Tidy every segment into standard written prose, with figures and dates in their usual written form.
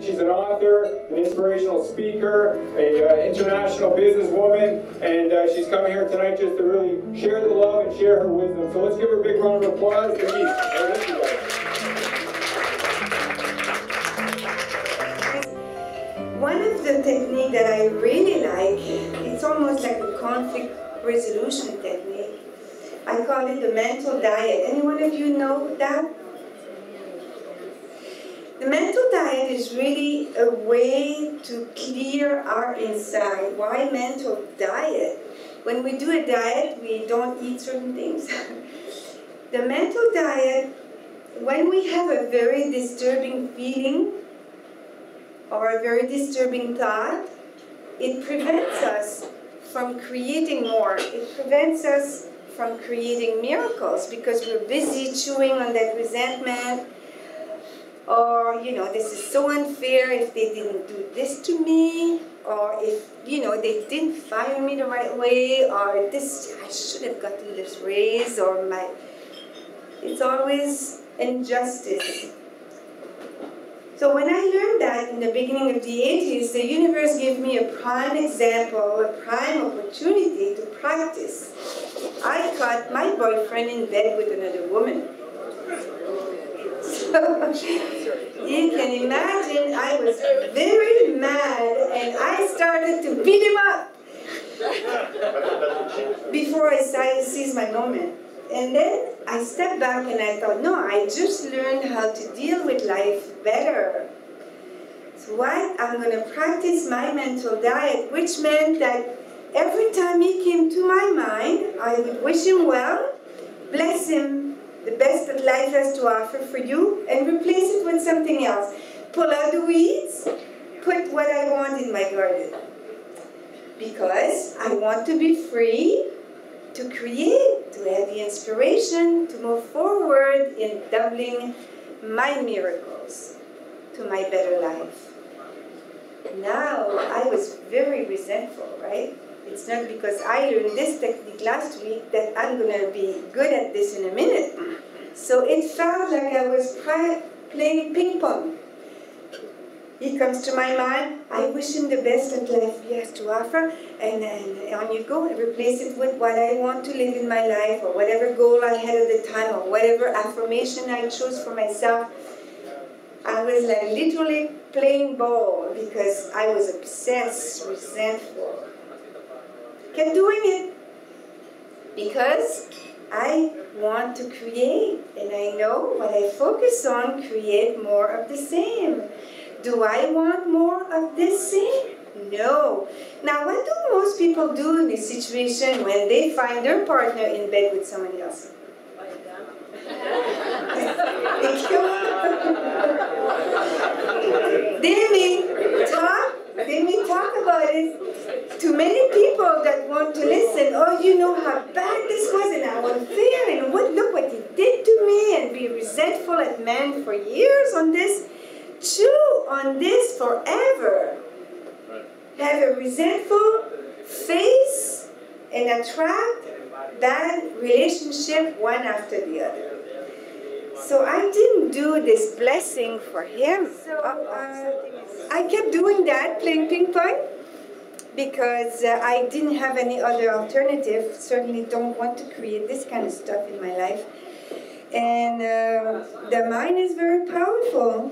She's an author, an inspirational speaker, an international businesswoman, and she's coming here tonight just to really share the love and share her wisdom. So let's give her a big round of applause. Denise. One of the techniques that I really like, it's almost like a conflict resolution technique. I call it the mental diet. Any one of you know that? The mental diet is really a way to clear our inside. Why mental diet? When we do a diet, we don't eat certain things. The mental diet, when we have a very disturbing feeling or a very disturbing thought, it prevents us from creating more. It prevents us from creating miracles because we're busy chewing on that resentment. Or, you know, this is so unfair if they didn't do this to me, or if, you know, they didn't fire me the right way, or this, I should have gotten this raise, or it's always injustice. So when I learned that in the beginning of the 80s, the universe gave me a prime example, a prime opportunity to practice. I caught my boyfriend in bed with another woman. So, you can imagine I was very mad and I started to beat him up before I seized my moment. And then I stepped back and I thought, no, I just learned how to deal with life better. So what? I'm going to practice my mental diet, which meant that every time he came to my mind, I would wish him well, bless him, the best that life has to offer for you, and replace it with something else. Pull out the weeds, put what I want in my garden. Because I want to be free to create, to have the inspiration to move forward in doubling my miracles to my better life. Now, I was very resentful, right? It's not because I learned this technique last week that I'm going to be good at this in a minute. So it felt like I was playing ping pong. He comes to my mind, I wish him the best that life has to offer, and then on you go, and replace it with what I want to live in my life, or whatever goal I had at the time, or whatever affirmation I chose for myself. I was like literally playing ball because I was obsessed, resentful. Kept doing it because I want to create, and I know when I focus on create more of the same. Do I want more of this same? No. Now, what do most people do in this situation when they find their partner in bed with someone else? Thank you. They may talk about it to many people that want to listen. Oh, you know how bad this was and how unfair and look what he did to me, and be resentful at men for years on this. Chew on this forever. Have a resentful face and attract bad relationship one after the other. So I didn't do this blessing for him. I kept doing that, playing ping pong, because I didn't have any other alternative. Certainly don't want to create this kind of stuff in my life. And the mind is very powerful.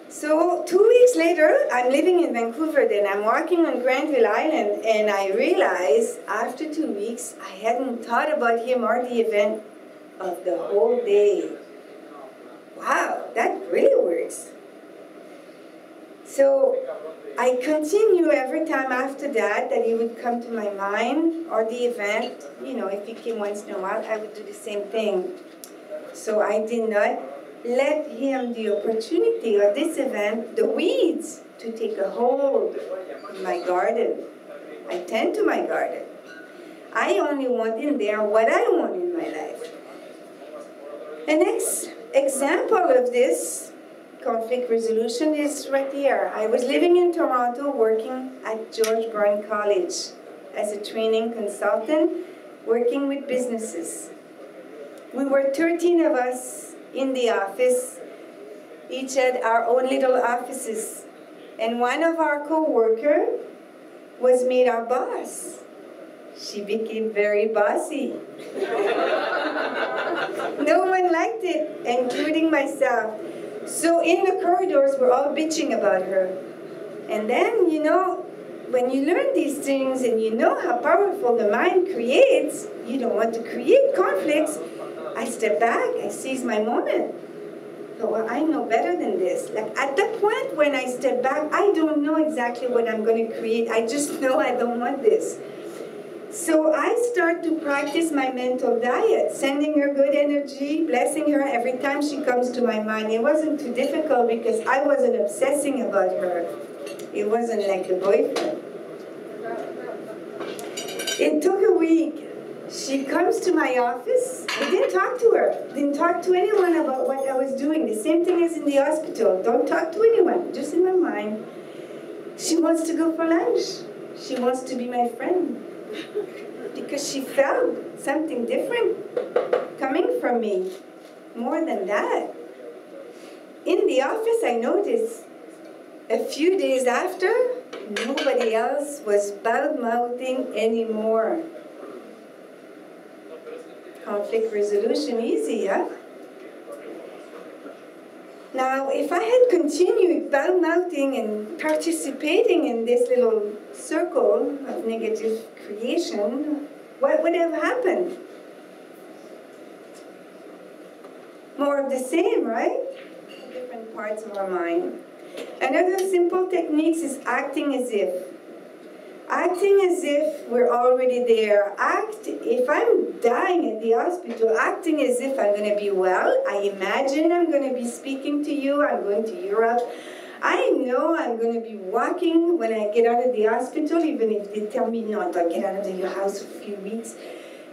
So 2 weeks later, I'm living in Vancouver, then I'm walking on Granville Island, and I realized after 2 weeks, I hadn't thought about him or the event of the whole day. Wow, that really works. So I continue every time after that he would come to my mind, or the event, you know, if he came once in a while, I would do the same thing. So I did not let him the opportunity or this event, the weeds, to take a hold in my garden. I tend to my garden. I only want in there what I want in my life. The next example of this conflict resolution is right here. I was living in Toronto working at George Brown College as a training consultant, working with businesses. We were 13 of us in the office. each had our own little offices. And one of our co-workers was made our boss. She became very bossy. No one liked it, including myself. So in the corridors, we're all bitching about her. And then, you know, when you learn these things and you know how powerful the mind creates, you don't want to create conflicts. I step back, I seize my moment. So, well, I know better than this. Like at the point when I step back, I don't know exactly what I'm going to create. I just know I don't want this. So I start to practice my mental diet, sending her good energy, blessing her every time she comes to my mind. It wasn't too difficult because I wasn't obsessing about her. It wasn't like the boyfriend. It took a week. She comes to my office. I didn't talk to her. Didn't talk to anyone about what I was doing. The same thing as in the hospital. Don't talk to anyone, just in my mind. She wants to go for lunch. She wants to be my friend. Because she felt something different coming from me. More than that. In the office, I noticed a few days after, nobody else was bad-mouthing anymore. Conflict resolution easy, huh? Now, if I had continued bad-mouthing and participating in this little circle of negative creation, what would have happened? More of the same, right? Different parts of our mind. Another simple technique is acting as if. Acting as if we're already there. If I'm dying at the hospital, acting as if I'm going to be well. I imagine I'm going to be speaking to you. I'm going to Europe. I know I'm going to be walking when I get out of the hospital, even if they tell me no, don't get out of your house for a few weeks.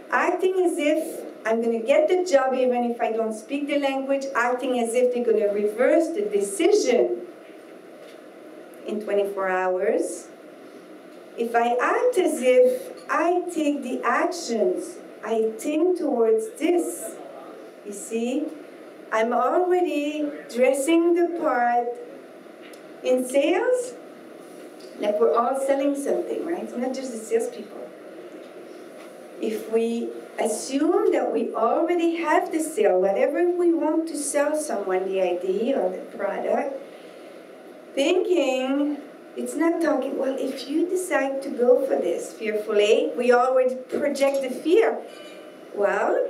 Acting as if I'm going to get the job even if I don't speak the language. Acting as if they're going to reverse the decision in 24 hours. If I act as if I take the actions, I think towards this, you see, I'm already dressing the part in sales, like we're all selling something, right? It's not just the salespeople. If we assume that we already have the sale, whatever we want to sell someone, the idea or the product, thinking, it's not talking, well, if you decide to go for this fearfully, we always project the fear. Well,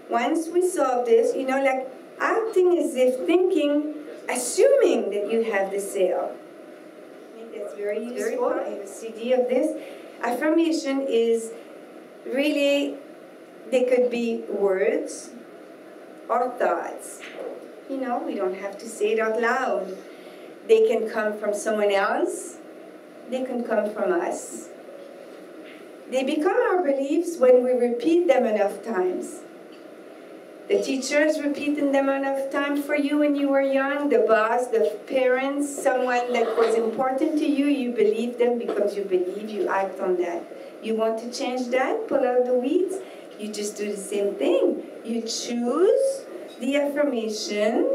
once we solve this, you know, like acting as if thinking, assuming that you have the sale. I think that's very useful. I have a CD of this. Affirmation is really, they could be words or thoughts. You know, we don't have to say it out loud. They can come from someone else. They can come from us. They become our beliefs when we repeat them enough times. The teachers repeating them enough time for you when you were young, the boss, the parents, someone that was important to you, you believe them because you believe, you act on that. You want to change that, pull out the weeds, you just do the same thing. You choose the affirmation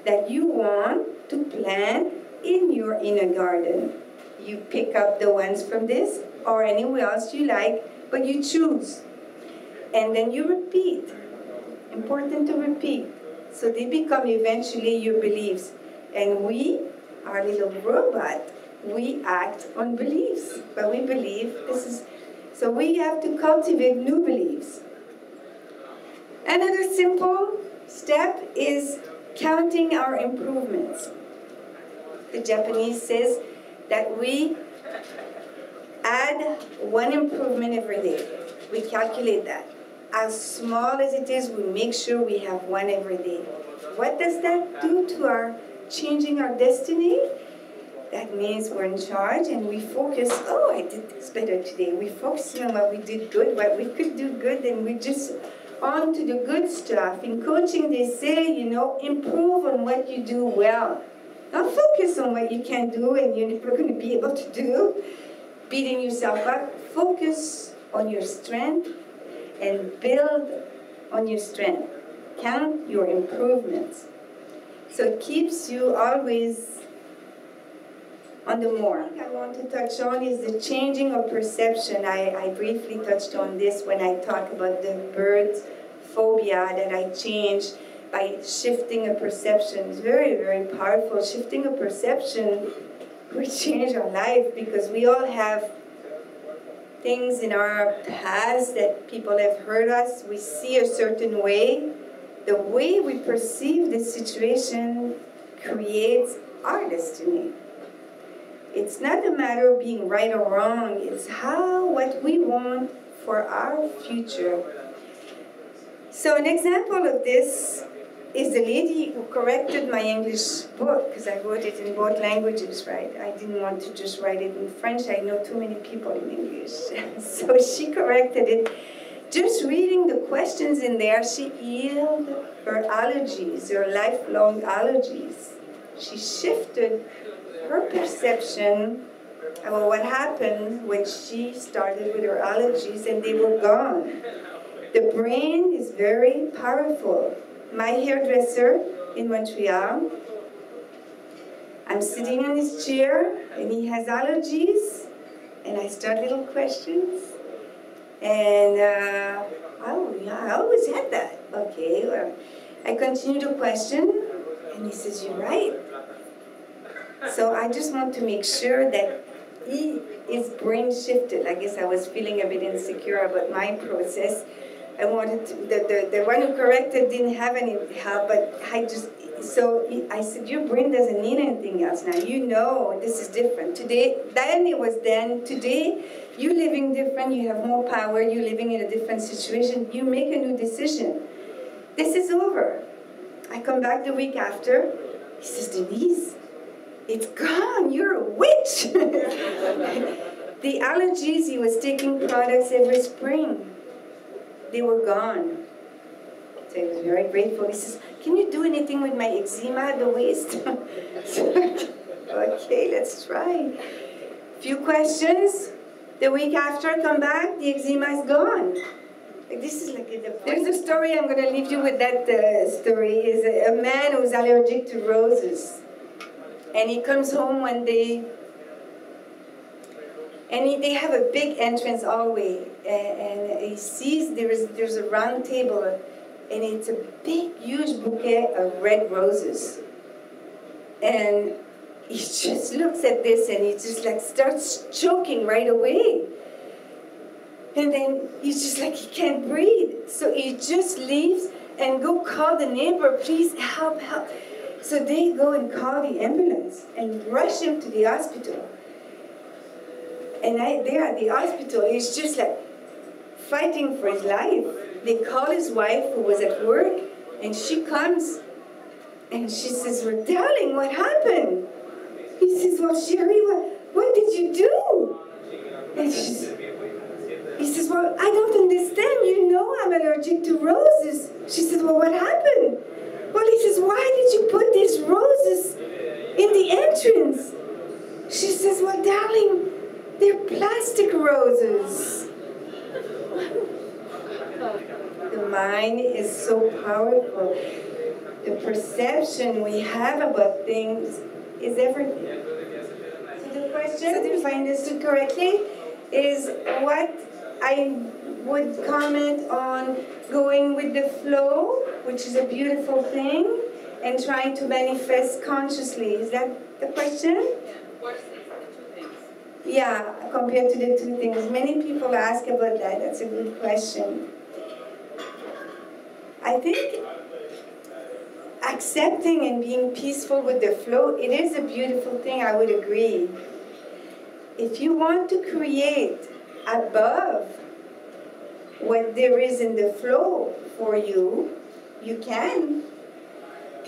that you want to plant in your inner garden. You pick up the ones from this or anywhere else you like, but you choose. And then you repeat. Important to repeat. So they become eventually your beliefs. And we, our little robot, we act on beliefs. But we believe this is... So we have to cultivate new beliefs. Another simple step is counting our improvements. The Japanese says that we add one improvement every day. We calculate that. As small as it is, we make sure we have one every day. What does that do to our changing our destiny? That means we're in charge and we focus, oh, I did this better today. We focus on what we did good, what we could do good, and we just on to the good stuff. In coaching, they say, you know, improve on what you do well. Don't focus on what you can't do and you're never going to be able to do, beating yourself up. Focus on your strength and build on your strength. Count your improvements. So it keeps you always on the more. What I want to touch on is the changing of perception. I briefly touched on this when I talked about the bird phobia that I changed by shifting a perception. It's very, very powerful. Shifting a perception will change our life, because we all have things in our past that people have hurt us. We see a certain way. The way we perceive this situation creates our destiny. It's not a matter of being right or wrong. It's what we want for our future. So an example of this is the lady who corrected my English book, because I wrote it in both languages, right? I didn't want to just write it in French. I know too many people in English. So she corrected it. Just reading the questions in there, she healed her allergies, her lifelong allergies. She shifted her perception about what happened when she started with her allergies, and they were gone. The brain is very powerful. My hairdresser in Montreal, I'm sitting in his chair, and he has allergies, and I start little questions. And, oh, yeah, I always had that. Okay, well, I continue to question, and he says, you're right. So I just want to make sure that his brain shifted. I guess I was feeling a bit insecure about my process. I wanted to, the one who corrected didn't have any help, but I said, your brain doesn't need anything else now. You know this is different. Today, then it was then. Today, you're living different. You have more power. You're living in a different situation. You make a new decision. This is over. I come back the week after. He says, Denise, it's gone. You're a witch. The allergies, he was taking products every spring. They were gone. So he was very grateful. He says, can you do anything with my eczema at the waist? Okay, let's try. Few questions. The week after I come back, the eczema is gone. This is like there's a story, I'm going to leave you with that story. Is a man who's allergic to roses. And he comes home one day, and they have a big entrance hallway, and he sees there's a round table, and it's a big, huge bouquet of red roses. And he just looks at this, and he just like starts choking right away. And then he's just like, he can't breathe. So he just leaves and go call the neighbor, please help, help. So they go and call the ambulance and rush him to the hospital. And there at the hospital, he's just like fighting for his life. They call his wife, who was at work, and she comes, and she says, well, darling, what happened? He says, well, Sherry, what did you do? And he says, well, I don't understand. You know I'm allergic to roses. She says, well, what happened? Well, he says, why did you put these roses in the entrance? She says, well, darling, they're plastic roses. The mind is so powerful. The perception we have about things is everything. So the question, if I understood correctly, is what I would comment on going with the flow, which is a beautiful thing, and trying to manifest consciously. Is that the question? Yeah, compared to the two things. Many people ask about that. That's a good question. I think accepting and being peaceful with the flow, it is a beautiful thing, I would agree. If you want to create above what there is in the flow for you, you can.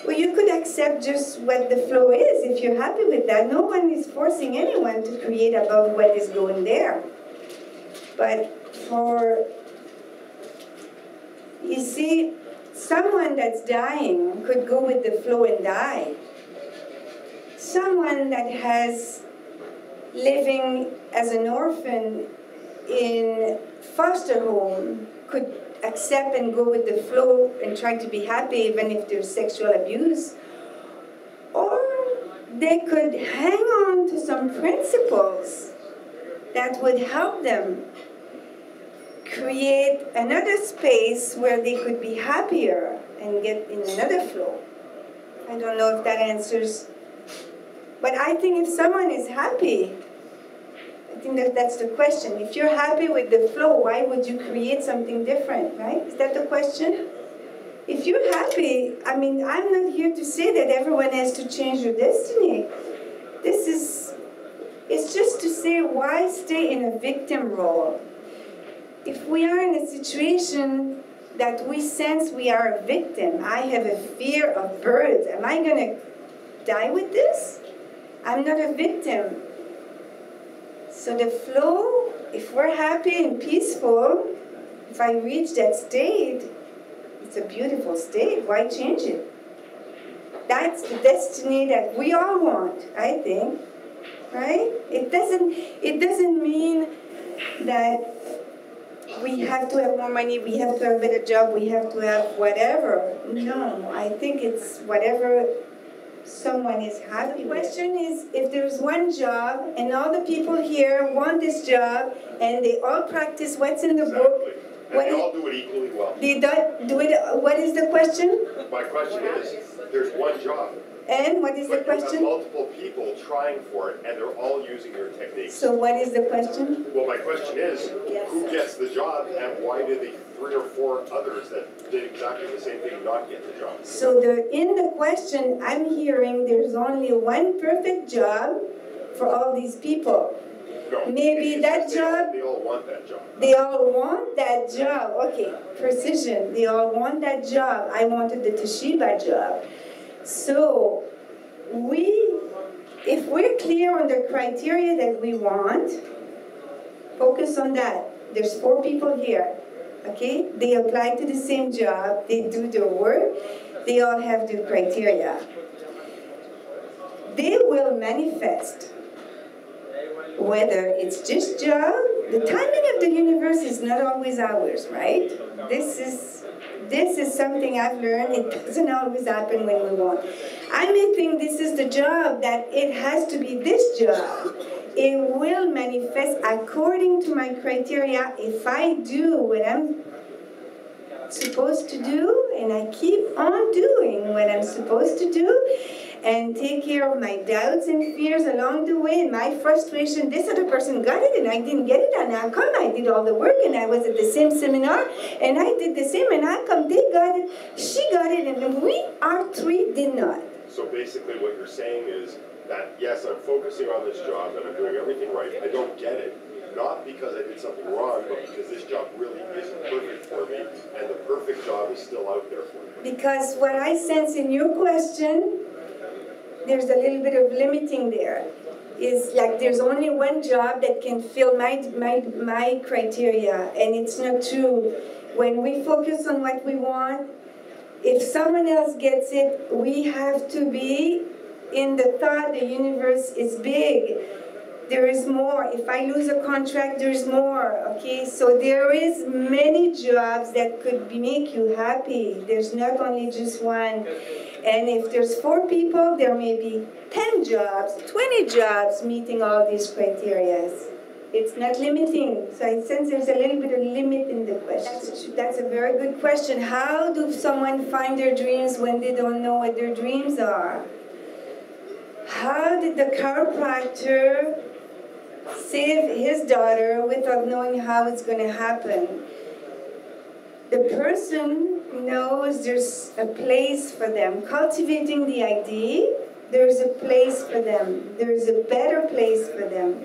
Well, you could accept just what the flow is. If you're happy with that, no one is forcing anyone to create above what is going there. But you see, someone that's dying could go with the flow and die. Someone that has living as an orphan in foster home could accept and go with the flow and try to be happy even if there's sexual abuse. they could hang on to some principles that would help them create another space where they could be happier and get in another flow. I don't know if that answers, but I think if someone is happy, I think that's the question. If you're happy with the flow, why would you create something different, right? Is that the question? If you're happy, I mean, I'm not here to say that everyone has to change your destiny. It's just to say, why stay in a victim role? If we are in a situation that we sense we are a victim, I have a fear of birds, am I going to die with this? I'm not a victim. So the flow, if we're happy and peaceful, if I reach that state, it's a beautiful state. Why change it? That's the destiny that we all want, I think. Right? It doesn't mean that we have to have more money, we have to have a better job, we have to have whatever. No, I think it's whatever someone is happy. The question is, if there's one job and all the people here want this job and they all practice what's in the book, and they all do it equally well. They do it. What is the question? My question is, there's one job. And what is the question? You have multiple people trying for it, and they're all using your techniques. So what is the question? Well, my question is, who gets the job, and why did the 3 or 4 others that did exactly the same thing not get the job? So in the question, I'm hearing there's only one perfect job for all these people. No, maybe that job. They all want that job. They all want that job. Okay, precision. They all want that job. I wanted the Toshiba job. So if we're clear on the criteria that we want, focus on that. There's 4 people here. Okay? They apply to the same job. They do their work. They all have the criteria. They will manifest. Whether it's just job, the timing of the universe is not always ours, right? This is something I've learned. It doesn't always happen when we want. I may think this is the job, that it has to be this job. It will manifest according to my criteria if I do what I'm supposed to do, and I keep on doing what I'm supposed to do, and take care of my doubts and fears along the way, and my frustration. This other person got it, and I didn't get it, and how come I did all the work, and I was at the same seminar, and I did the same, and how come they got it, she got it, and our 3 did not. So basically what you're saying is that, yes, I'm focusing on this job, and I'm doing everything right. I don't get it, not because I did something wrong, but because this job really isn't perfect for me, and the perfect job is still out there for me. Because what I sense in your question, there's a little bit of limiting there. Is like there's only one job that can fill my criteria, and it's not true. When we focus on what we want, if someone else gets it, we have to be in the thought the universe is big. There is more. If I lose a contract, there's more. Okay, so there is many jobs that could make you happy. There's not only just one. And if there's 4 people, there may be 10 jobs, 20 jobs meeting all these criteria. It's not limiting. So I sense there's a little bit of limit in the question. That's a very good question. How do someone find their dreams when they don't know what their dreams are? How did the chiropractor save his daughter without knowing how it's going to happen? The person knows there's a place for them. Cultivating the idea, there's a place for them. There's a better place for them.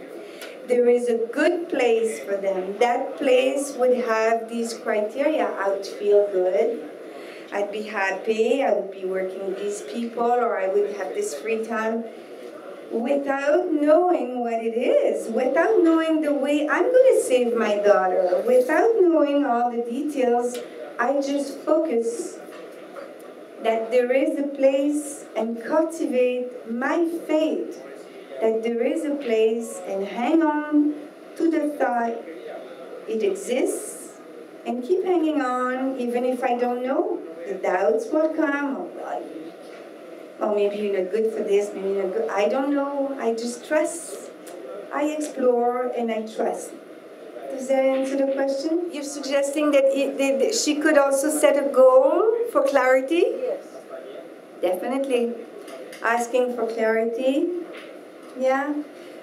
There is a good place for them. That place would have these criteria. I would feel good. I'd be happy. I would be working with these people, or I would have this free time. Without knowing what it is, without knowing the way I'm going to save my daughter, without knowing all the details, I just focus that there is a place and cultivate my faith that there is a place and hang on to the thought it exists and keep hanging on even if I don't know. The doubts will come. Oh, maybe you're not good for this, maybe you're not good. I don't know. I just trust. I explore and I trust. Does that answer the question? You're suggesting that she could also set a goal for clarity? Yes. Definitely. Asking for clarity. Yeah.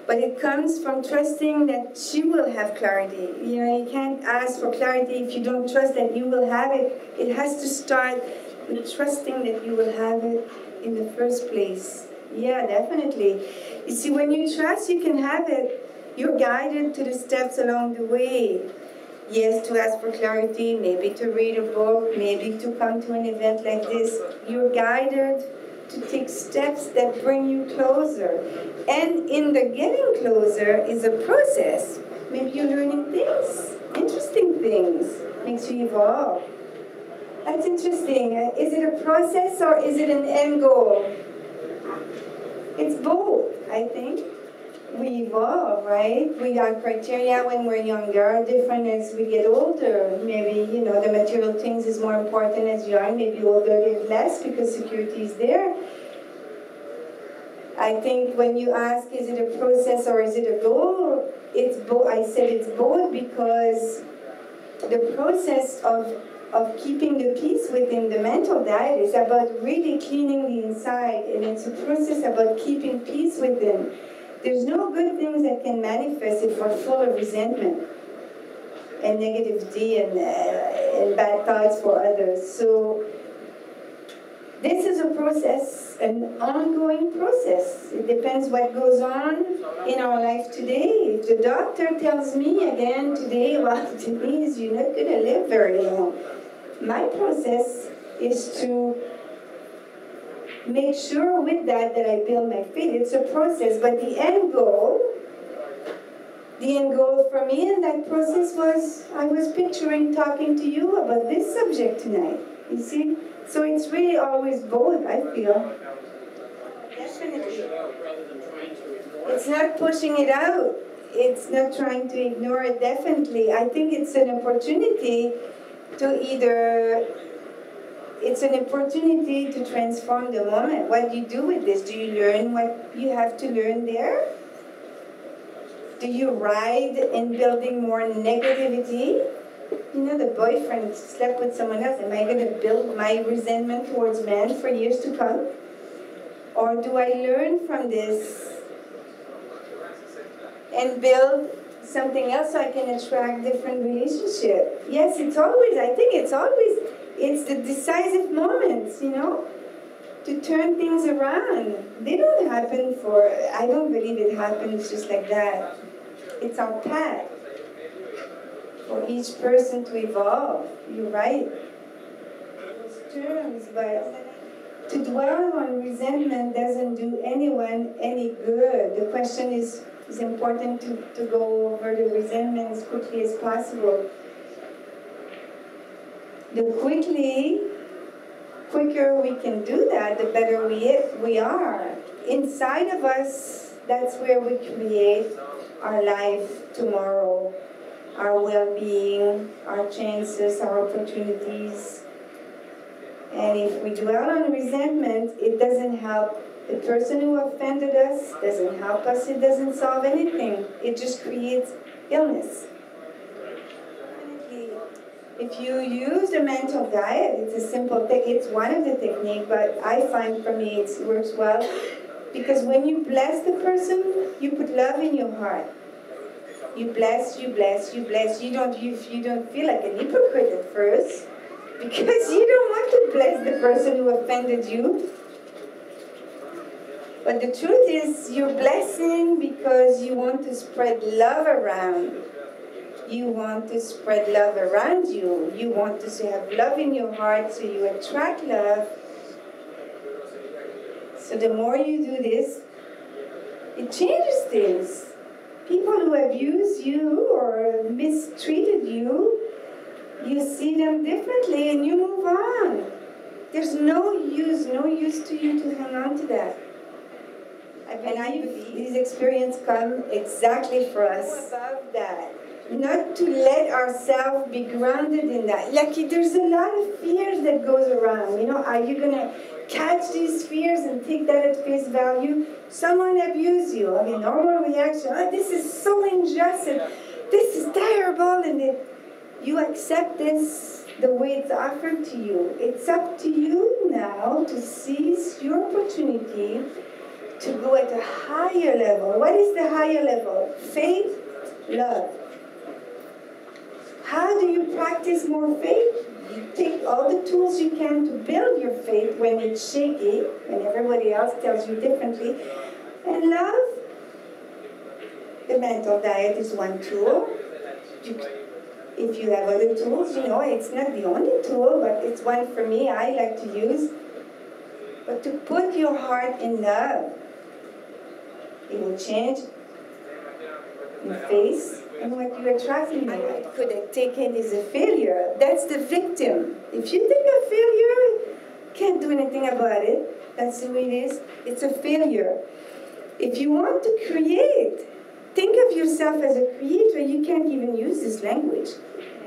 But it comes from trusting that she will have clarity. You know, you can't ask for clarity if you don't trust that you will have it. It has to start with trusting that you will have it in the first place. Yeah, definitely. You see, when you trust you can have it, you're guided to the steps along the way. Yes, to ask for clarity, maybe to read a book, maybe to come to an event like this. You're guided to take steps that bring you closer. And in the getting closer is a process. Maybe you're learning things, interesting things, makes you evolve. That's interesting. Is it a process or is it an end goal? It's both, I think. We evolve, right? Our criteria when we're younger are different as we get older. Maybe, you know, the material things is more important as young. Maybe older there's less because security is there. I think when you ask, is it a process or is it a goal? It's both. I said it's both because the process of keeping the peace within the mental diet is about really cleaning the inside, and it's a process about keeping peace within. There's no good things that can manifest if we're full of resentment and negativity and bad thoughts for others. So this is a process, an ongoing process. It depends what goes on in our life today. If the doctor tells me again today, well, Denise, you're not going to live very long. My process is to make sure with that I build my faith. It's a process, but the end goal for me in that process was, I was picturing talking to you about this subject tonight. You see? So it's really always both, I feel. Definitely. It's not pushing it out. It's not trying to ignore it, definitely. I think it's an opportunity it's an opportunity to transform the moment. What do you do with this? Do you learn what you have to learn there? Do you ride in building more negativity? You know, the boyfriend slept with someone else. Am I going to build my resentment towards men for years to come? Or do I learn from this and build something else so I can attract different relationships? Yes, it's the decisive moments, you know, to turn things around. They don't happen I don't believe it happens just like that. It's our path for each person to evolve. You're right. Those terms, but to dwell on resentment doesn't do anyone any good. The question is important to go over the resentment as quickly as possible. The quicker we can do that, the better we are. Inside of us, that's where we create our life tomorrow, our well-being, our chances, our opportunities. And if we dwell on resentment, it doesn't help the person who offended us, doesn't help us, it doesn't solve anything. It just creates illness. If you use the mental diet, it's a simple thing. It's one of the techniques, but I find for me it works well. Because when you bless the person, you put love in your heart. You bless, you bless, you bless. You don't feel like an hypocrite at first, because you don't want to bless the person who offended you. But the truth is, you're blessing because you want to spread love around. You want to spread love around you. You want to have love in your heart, so you attract love. So the more you do this, it changes things. People who abuse you or mistreated you, you see them differently and you move on. There's no use to you to hang on to that. And I believe these experiences come exactly for us. Above that. Not to let ourselves be grounded in that. Like, there's a lot of fears that goes around. You know, are you going to catch these fears and take that at face value. Someone abused you. I mean, normal reaction, oh, this is so unjust, and this is terrible, and then you accept this the way it's offered to you. It's up to you now to seize your opportunity to go at a higher level. What is the higher level? Faith, love. How do you practice more faith? You take all the tools you can to build your faith when it's shaky, when everybody else tells you differently. And love, the mental diet is one tool. If you have other tools, you know, it's not the only tool, but it's one for me I like to use. But to put your heart in love, it will change your face and what you attract in your life. Could I take it as a failure? That's the victim. If you think a failure, can't do anything about it. That's the way it is. It's a failure. If you want to create, think of yourself as a creator. You can't even use this language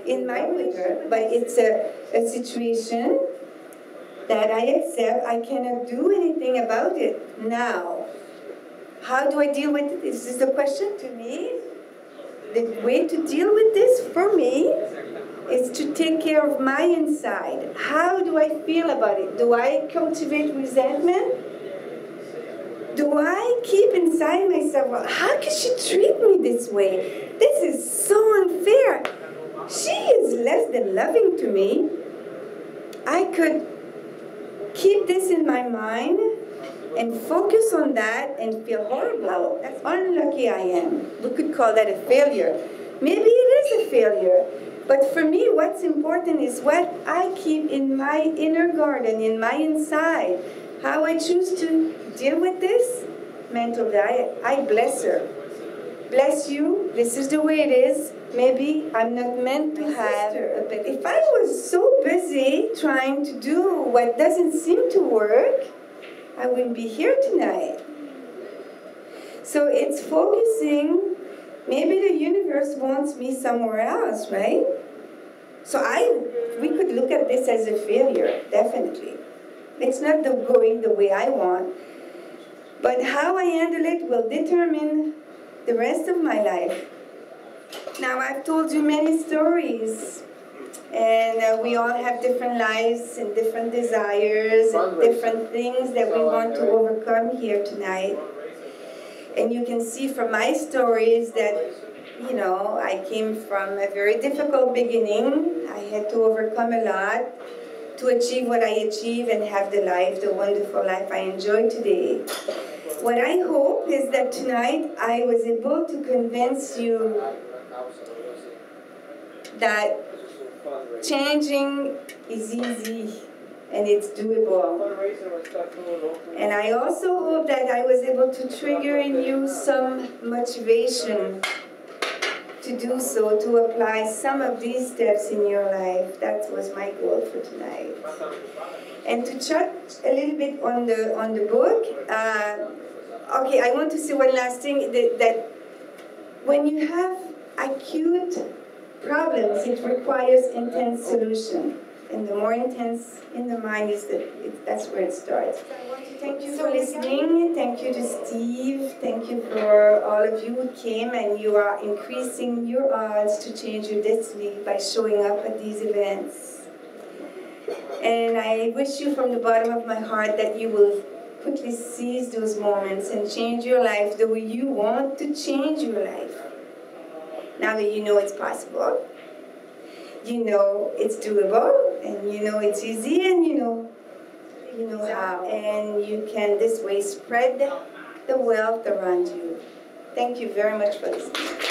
in my winter, but it's a situation that I accept. I cannot do anything about it now. How do I deal with it? Is this the question to me? The way to deal with this for me is to take care of my inside. How do I feel about it? Do I cultivate resentment? Do I keep inside myself, well, how can she treat me this way? This is so unfair. She is less than loving to me. I could keep this in my mind and focus on that and feel horrible. That's unlucky I am. We could call that a failure. Maybe it is a failure. But for me, what's important is what I keep in my inner garden, in my inside. How I choose to deal with this mental diet. I bless her. Bless you. This is the way it is. Maybe I'm not meant to have a bit. If I was so busy trying to do what doesn't seem to work, I wouldn't be here tonight. So it's focusing. Maybe the universe wants me somewhere else, right? So we could look at this as a failure, definitely. It's not going the way I want. But how I handle it will determine the rest of my life. Now, I've told you many stories. And we all have different lives and different desires and different things that we want to overcome here tonight. And you can see from my stories that, you know, I came from a very difficult beginning. I had to overcome a lot to achieve what I achieve and have the wonderful life I enjoy today. What I hope is that tonight I was able to convince you that changing is easy and it's doable. And I also hope that I was able to trigger in you some motivation to do so, to apply some of these steps in your life. That was my goal for tonight. And to touch a little bit on the book. Okay, I want to say one last thing, that when you have acute problems, it requires intense solution. And the more intense in the mind is that's where it starts. I want to thank you for listening. Thank you to Steve. Thank you for all of you who came, and you are increasing your odds to change your destiny by showing up at these events. And I wish you from the bottom of my heart that you will quickly seize those moments and change your life the way you want to change your life. Now that you know it's possible, you know it's doable, and you know it's easy, and you know how. And you can this way spread the wealth around you. Thank you very much for listening.